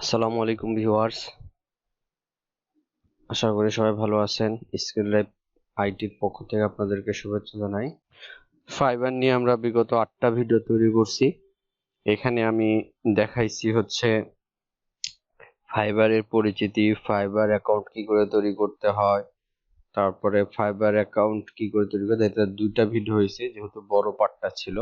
আসসালামু আলাইকুম ভিউয়ার্স, আশা করি সবাই ভালো আছেন। স্কিল লাইফ আইটির পক্ষ থেকে আপনাদেরকে শুভেচ্ছা জানাই। ফাইবার নিয়ে আমরা বিগত 8টা ভিডিও তৈরি করছি। এখানে আমি দেখাইছি হচ্ছে ফাইবারের পরিচিতি, ফাইবার অ্যাকাউন্ট কি করে তৈরি করতে হয়, তারপরে ফাইবার অ্যাকাউন্ট কি করে তৈরি করতে হয়। এটা 2টা ভিডিও হয়েছে যেহেতু বড় পার্টটা ছিল।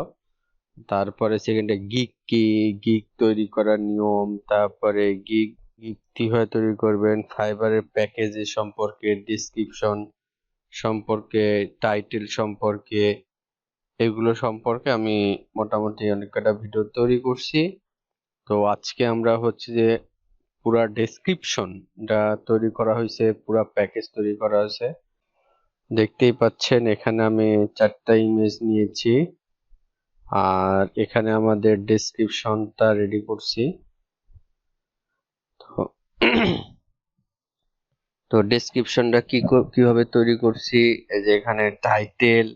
তারপরে সেকেন্ডে গিগ কি, গিগ তৈরি করার নিয়ম, তারপরে গিগ গিগ কিভাবে তৈরি করবেন, ফাইবারের প্যাকেজের সম্পর্কে, ডিসক্রিপশন সম্পর্কে, টাইটেল সম্পর্কে, এগুলো সম্পর্কে আমি মোটামুটি অনেক কটা ভিডিও তৈরি করছি। তো আজকে আমরা হচ্ছে যে পুরা ডেসক্রিপশনটা তৈরি করা হয়েছে, পুরা প্যাকেজ তৈরি করা হয়েছে। দেখতেই পাচ্ছেন এখানে আমি 4টা ইমেজ নিয়েছি, আর এখানে আমাদের ডেসক্রিপশনটা রেডি করছি। তো তো ডেসক্রিপশনটা কিভাবে তৈরি করছি, এই যে এখানে টাইটেল,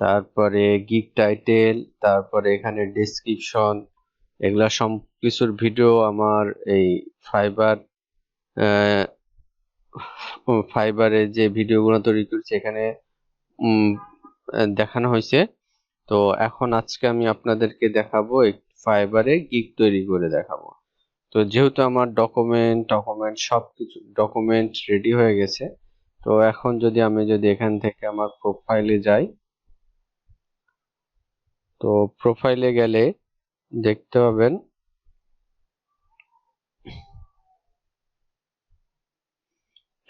তারপরে গিগ টাইটেল, তারপরে এখানে ডেসক্রিপশন, এগুলা সব কিছুর ভিডিও আমার এই ফাইবার ফাইবারে যে ভিডিওগুলো তৈরি করছি এখানে দেখানো হয়েছে। তো এখন আজকে আমি আপনাদেরকে দেখাবো ফাইবারে গিগ তৈরি করে দেখাবো। তো যেহেতু আমার ডকুমেন্ট সবকিছু ডকুমেন্ট রেডি হয়ে গেছে, তো এখন আমি এখান থেকে আমার প্রোফাইলে যাই, তো প্রোফাইলে গেলে দেখতে পাবেন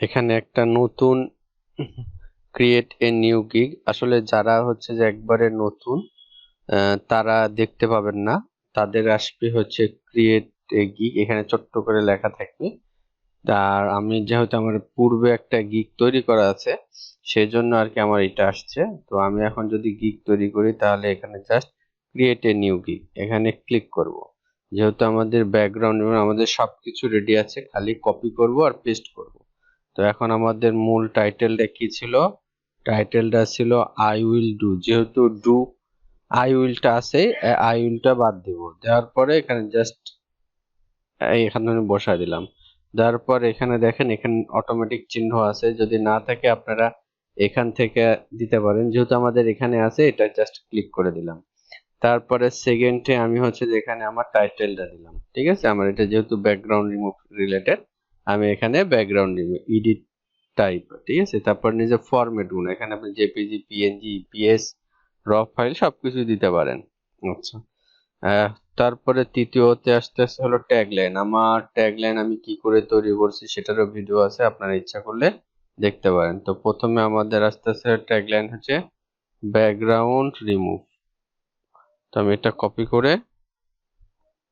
এখানে একটা নতুন ক্রিয়েট এ নিউ গিগ। আসলে যারা হচ্ছে যে একবারে নতুন তারা দেখতে পাবেন না, তাদের আসবে হচ্ছে ক্রিয়েট এ গিগ, এখানে ছোট্ট করে লেখা থাকবে। আর আমি যেহেতু আমার পূর্বে একটা গিগ তৈরি করা আছে, সেজন্য আর কি আমার এটা আসছে। তো আমি এখন যদি গিগ তৈরি করি তাহলে এখানে just create a new gig এখানে ক্লিক করব। যেহেতু আমাদের ব্যাকগ্রাউন্ড এবং আমাদের সবকিছু রেডি আছে, খালি কপি করব আর পেস্ট করব। তো এখন আমাদের মূল টাইটেলটা কি ছিল? টাইটেলটা ছিল আই উইল ডু। যেহেতু ডু আই উইলটা আছে, আই উইলটা বাদ দিব, দেওয়ার পরে এখানে জাস্ট এখানে আমি বসায় দিলাম। দেওয়ার পর এখানে দেখেন এখানে অটোমেটিক চিহ্ন আছে, যদি না থাকে আপনারা এখান থেকে দিতে পারেন। যেহেতু আমাদের এখানে আছে, এটা জাস্ট ক্লিক করে দিলাম। তারপরে সেকেন্ডে আমি হচ্ছে যে এখানে আমার টাইটেলটা দিলাম। ঠিক আছে, আমার এটা যেহেতু ব্যাকগ্রাউন্ড রিমুভ রিলেটেড, আমি এখানে ব্যাকগ্রাউন্ড রিমুভ এডিট টাইপ, ঠিক আছে। তারপর নিজে ফরম্যাট গুলো এখানে আপনি জেপিজি, পিএনজি, ইপিএস, র ফাইল সবকিছু দিতে পারেন। আচ্ছা, আহ, তারপরে তৃতীয়তে আসতে আসতে হলো ট্যাগলাইন। আমার ট্যাগলাইন আমি কি করে তৈরি করছি সেটারও ভিডিও আছে, আপনারা ইচ্ছা করলে দেখতে পারেন। তো প্রথমে আমাদের আস্তে আস্তে ট্যাগলাইন হচ্ছে ব্যাকগ্রাউন্ড রিমুভ। তো আমি এটা কপি করে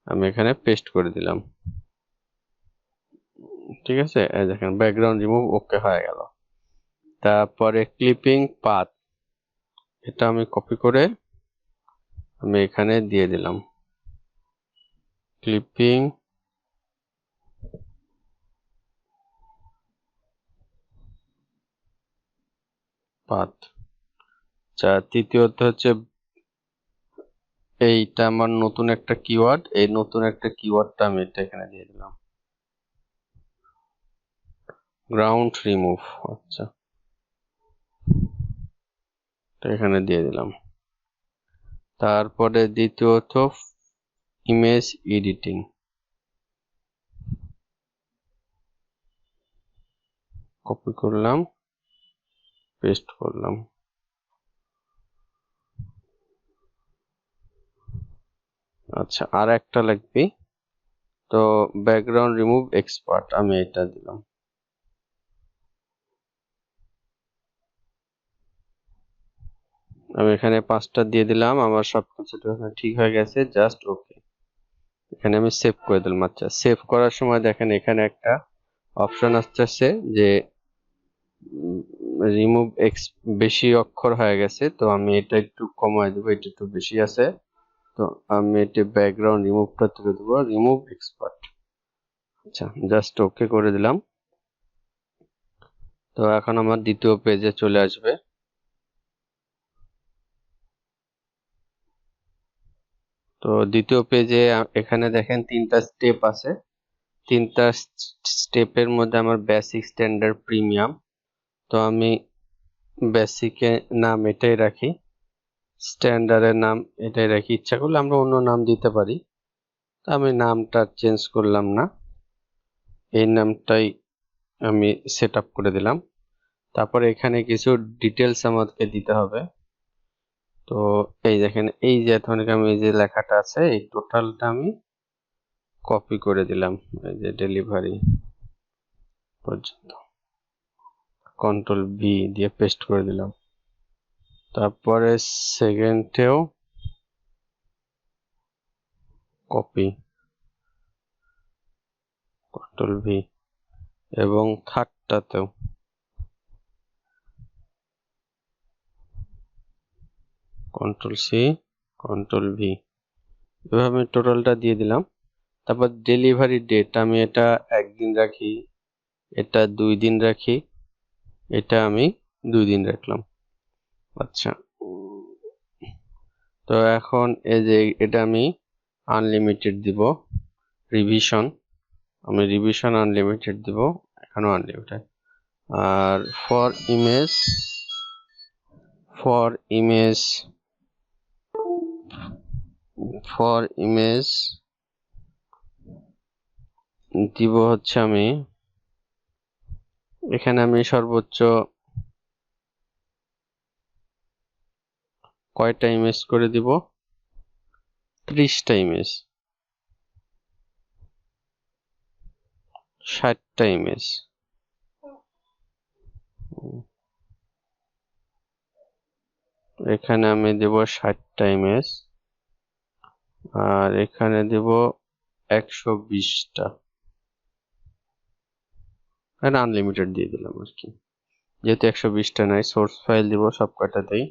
আমি এখানে পেস্ট করে দিলাম। ঠিক আছে, এই দেখেন ব্যাকগ্রাউন্ড রিমুভ ওকে হয়ে গেল। তারপরে ক্লিপিং পাথ, এটা আমি কপি করে আমি এখানে দিয়ে দিলাম ক্লিপিং পাথ। আচ্ছা, তৃতীয়ত হচ্ছে এইটা আমার নতুন একটা কিওয়ার্ড, এই নতুন একটা কিওয়ার্ডটা আমি এটা এখানে দিয়ে দিলাম, গ্রাউন্ড রিমুভ। আচ্ছা, এটা এখানে দিয়ে দিলাম। তারপরে দ্বিতীয়ত ইমেজ এডিটিং, কপি করলাম, পেস্ট করলাম। আচ্ছা, আর একটা লাগবে, তো ব্যাকগ্রাউন্ড রিমুভ এক্সপার্ট, আমি এটা দিলাম। আমি এখানে 5টা দিয়ে দিলাম, আমার সবকিছু ঠিক হয়ে গেছে, জাস্ট ওকে। এখানে আমি সেভ করে দিলাম। আচ্ছা, সেভ করার সময় দেখেন এখানে একটা অপশন আসতেছে যে রিমুভ এক্স, বেশি অক্ষর হয়ে গেছে, তো আমি এটা একটু কমায় দেবো, এটা একটু বেশি আছে। তো আমি এটা ব্যাকগ্রাউন্ড রিমুভটা তুলে দেবো, রিমুভ এক্সপার্ট। আচ্ছা, জাস্ট ওকে করে দিলাম। তো এখন আমার দ্বিতীয় পেজে চলে আসবে। তো দ্বিতীয় পেজে এখানে দেখেন 3টা স্টেপ আছে। তিনটা স্টেপের মধ্যে আমার বেসিক, স্ট্যান্ডার্ড, প্রিমিয়াম। তো আমি বেসিকে নাম এটাই রাখি, স্ট্যান্ডার্ডের নাম এটাই রাখি। ইচ্ছা করলে আমরা অন্য নাম দিতে পারি, তো আমি নামটা চেঞ্জ করলাম না, এই নামটাই আমি সেট আপ করে দিলাম। তারপরে এখানে কিছু ডিটেলস আমাদেরকে দিতে হবে। তো এই দেখেন, এই যে এতক্ষণ আমি এই যে লেখাটা আছে, এই টোটালটা আমি কপি করে দিলাম, এই যে ডেলিভারি পর্যন্ত, কন্ট্রোল ভি দিয়ে পেস্ট করে দিলাম। তারপরে সেকেন্ডেও কপি, কন্ট্রোল ভি, এবং থার্ডটাতেও কন্ট্রোল সি, কন্ট্রোল ভি, এভাবে আমি টোটালটা দিয়ে দিলাম। তারপর ডেলিভারি ডেট আমি এটা 1 দিন রাখি, এটা 2 দিন রাখি, এটা আমি 2 দিন রাখলাম। আচ্ছা, তো এখন এই যে এটা আমি আনলিমিটেড দিব, রিভিশন, আমি রিভিশন আনলিমিটেড দিব, এখানেও আনলিমিটেড। আর for image, for image, for image দিব হচ্ছে আমি এখানে আমি সর্বোচ্চ কয়টা ইমেজ করে দিব, 30টা ইমেজ, 60টা ইমেজ। এখানে আমি দেব 60টা ইমেজ, আর এখানে দেব 120টা, এখানে আনলিমিটেড দিয়ে দিলাম আর কি, যেহেতু 120টা নাই। সোর্স ফাইল দিব সব কটাতেই,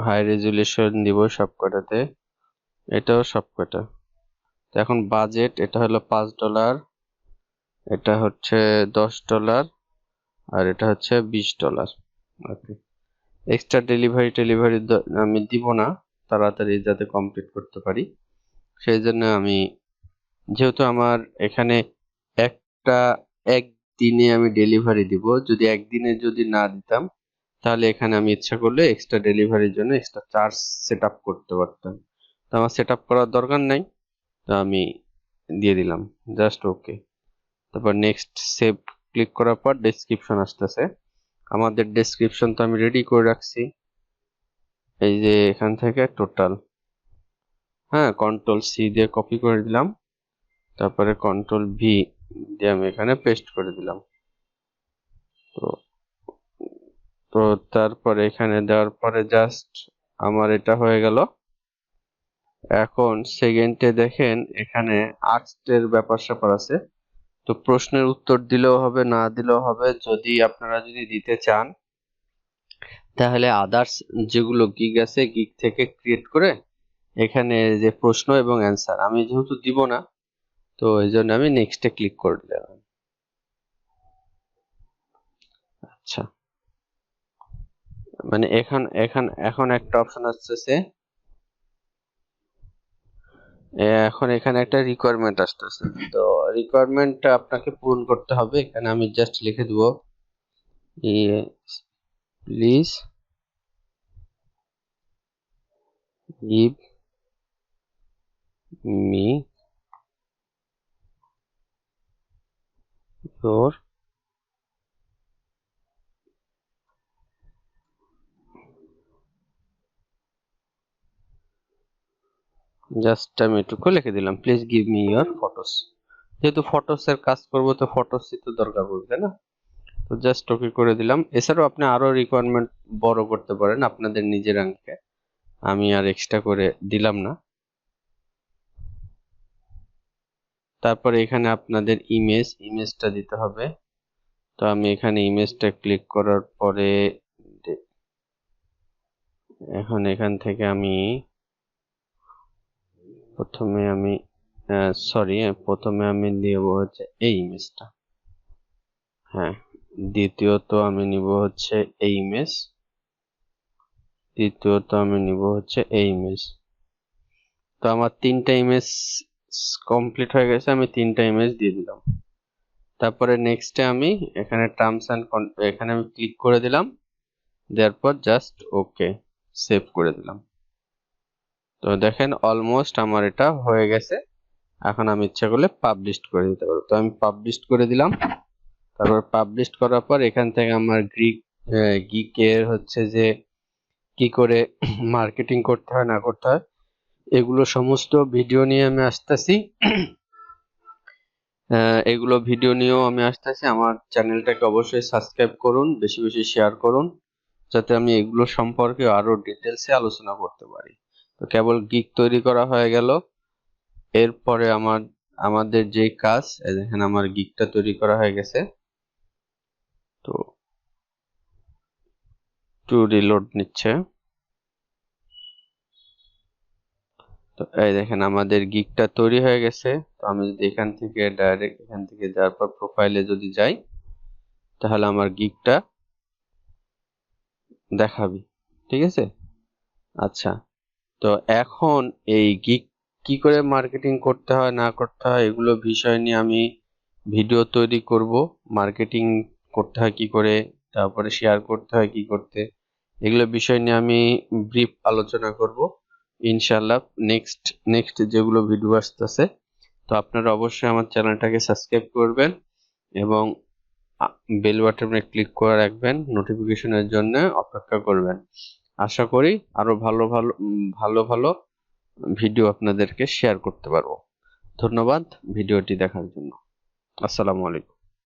হাই রেজুলেশন দিব সব কটাতে, এটাও সব কটা। তো এখন বাজেট, এটা হলো $5, এটা হচ্ছে $10, আর এটা হচ্ছে $20। ওকে, এক্সট্রা ডেলিভারি আমি দিব না, তাড়াতাড়ি যাতে কমপ্লিট করতে পারি, সেই জন্য আমি, যেহেতু আমার এখানে একটা একদিনে আমি ডেলিভারি দিব, যদি একদিনে যদি না দিতাম, তাহলে এখানে আমি ইচ্ছা করলে এক্সট্রা ডেলিভারির জন্য এক্সট্রা চার্জ সেট আপ করতে পারতাম। তো আমার সেট আপ করার দরকার নাই, তো আমি দিয়ে দিলাম, জাস্ট ওকে। তারপর নেক্সট সেভ ক্লিক করার পর ডেসক্রিপশন আসতেছে। আমাদের ডেসক্রিপশন তো আমি রেডি করে রাখছি, এই যে এখান থেকে টোটাল, হ্যাঁ, কন্ট্রোল সি দিয়ে কপি করে দিলাম, তারপরে কন্ট্রোল ভি দিয়ে আমি এখানে পেস্ট করে দিলাম। তো তো তারপরে এখানে দেওয়ার পরে জাস্ট আমার এটা হয়ে গেল। এখন সেকেন্ডে দেখেন এখানে আর্টসের ব্যাপার স্যাপার আছে, তো প্রশ্নের উত্তর দিলেও হবে, না দিলেও হবে। যদি আপনারা যদি দিতে চান, তাহলে আদার্স যেগুলো গিগ আছে, গিগ থেকে ক্রিয়েট করে এখানে যে প্রশ্ন এবং অ্যান্সার, আমি যেহেতু দিব না, তো এই জন্য আমি নেক্সটে ক্লিক করে দিলাম। আচ্ছা, মানে এখন একটা অপশন আসতেছে, এখন এখানে একটা রিকোয়ারমেন্ট আসতেছে। তো রিকোয়ারমেন্টটা আপনাকে পূরণ করতে হবে। এখানে আমি জাস্ট লিখে দেব, please give me your just আমি এটুকু লিখে দিলাম, please give me your photos. যেহেতু ফটোস এর কাজ করব, তো ফটোস তো দরকার পড়বে, তাই না? তো জাস্ট ওকে করে দিলাম। এছাড়াও আপনি আরো রিকোয়ারমেন্ট বড় করতে পারেন আপনাদের নিজের আঙ্কে, আমি আর এক্সট্রা করে দিলাম না। তারপরে এখানে আপনাদের ইমেজটা দিতে হবে। তো আমি এখানে ইমেজটা ক্লিক করার পরে এখন এখান থেকে আমি প্রথমে আমি দেব হচ্ছে এই ইমেজটা, হ্যাঁ। দ্বিতীয়ত আমি নিব হচ্ছে এই ইমেজ, তৃতীয়ত আমি নিব হচ্ছে এই ইমেজ। তো আমার 3টা ইমেজ কমপ্লিট হয়ে গেছে, আমি 3টা ইমেজ দিয়ে দিলাম। তারপরে নেক্সটে আমি এখানে টার্মস এন্ড এখানে আমি ক্লিক করে দিলাম, দেওয়ার পর জাস্ট ওকে সেভ করে দিলাম। তো দেখেন অলমোস্ট আমার এটা হয়ে গেছে। এখন আমি ইচ্ছা করলে পাবলিশ করে দিতে পারবো। তো আমি পাবলিশ করে দিলাম। তারপর পাবলিশ করার পর এখান থেকে আমার গিকের হচ্ছে যে কি করে মার্কেটিং করতে হয় না করতে হয় এগুলো সমস্ত ভিডিও নিয়ে আমি আসতেছি। এগুলো ভিডিও নিয়েও আমি আসতেছি। আমার চ্যানেলটাকে অবশ্যই সাবস্ক্রাইব করুন, বেশি বেশি শেয়ার করুন, যাতে আমি এগুলো সম্পর্কে আরো ডিটেলসে আলোচনা করতে পারি। তো কেবল গিগ তৈরি করা হয়ে গেল। এরপরে আমাদের যে কাজ, দেখেন আমার গিগটা তৈরি করা হয়ে গেছে। তো একটু রিলোড নিচ্ছে। তো এই দেখেন আমাদের গিগটা তৈরি হয়ে গেছে। তো আমি যদি এখান থেকে ডাইরেক্ট এখান থেকে যাওয়ার পর প্রোফাইলে যদি যাই, তাহলে আমার গিগটা দেখাবি। ঠিক আছে, আচ্ছা। তো এখন এই গিগ কি করে মার্কেটিং করতে হয় না করতে হয় এগুলো বিষয় নিয়ে আমি ভিডিও তৈরি করব। মার্কেটিং করতে হয় কি করে, তারপরে শেয়ার করতে হয় কি করতে, এগুলো বিষয় নিয়ে আমি ব্রিফ আলোচনা করব ইনশাআল্লাহ নেক্সট যেগুলো ভিডিও আসতেছে। তো আপনারা অবশ্যই আমার চ্যানেলটাকে সাবস্ক্রাইব করবেন এবং বেল বাটনে ক্লিক করে রাখবেন, নোটিফিকেশনের জন্য অপেক্ষা করবেন। আশা করি আরো ভালো ভিডিও আপনাদেরকে শেয়ার করতে পারবো। ধন্যবাদ ভিডিওটি দেখার জন্য। আসসালামু আলাইকুম।